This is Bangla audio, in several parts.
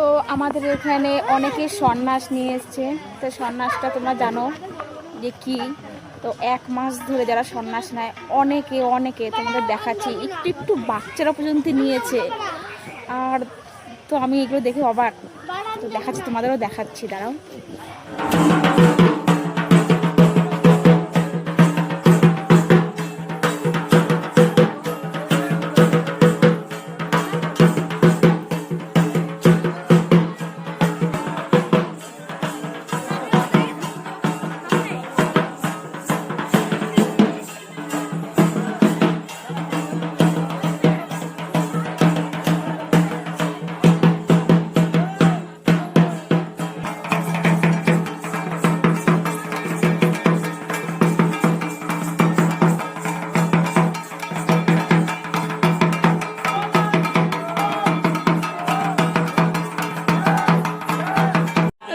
তো আমাদের এখানে অনেকে সন্ন্যাস নিয়ে এসছে। তো সন্ন্যাসটা তোমরা জানো যে কি। তো 1 মাস ধরে যারা সন্ন্যাস নেয় অনেকে অনেকে তোমাদের দেখাচ্ছি, একটু একটু বাচ্চারা পর্যন্ত নিয়েছে। আর তো আমি এগুলো দেখে অবাক। তো দেখাচ্ছি, তোমাদেরও দেখাচ্ছি, দাঁড়াও।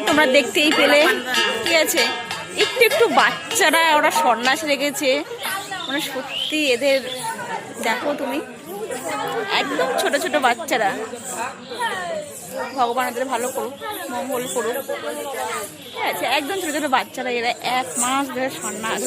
তোমরা দেখতেই পেলে কি আছে, একটু একটু বাচ্চারা ওরা সন্ন্যাস রেখেছে। মানে সত্যি এদের দেখো তুমি, একদম ছোট ছোট বাচ্চারা। ভগবান এদের ভালো করুক, মঙ্গল করুক। ঠিক আছে, একদম ছোট ছোট বাচ্চারা, এরা 1 মাস ধরে সন্ন্যাস।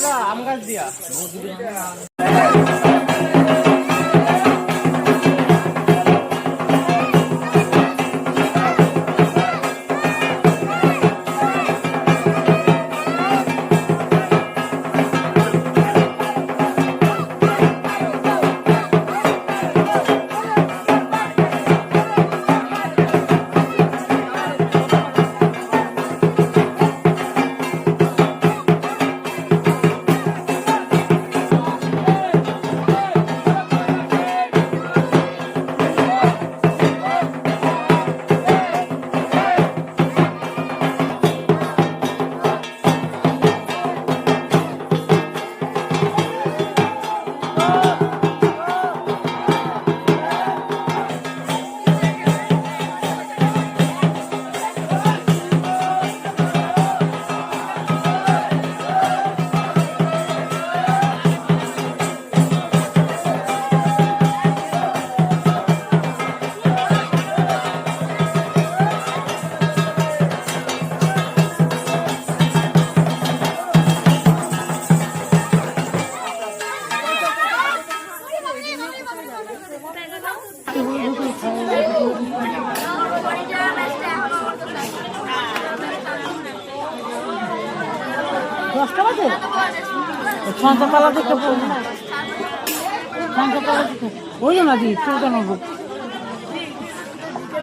সন্ধ্যাবেলা দেখে বলবো, সন্ধ্যাবেলা দেখে ওই না দি চৌদ্দ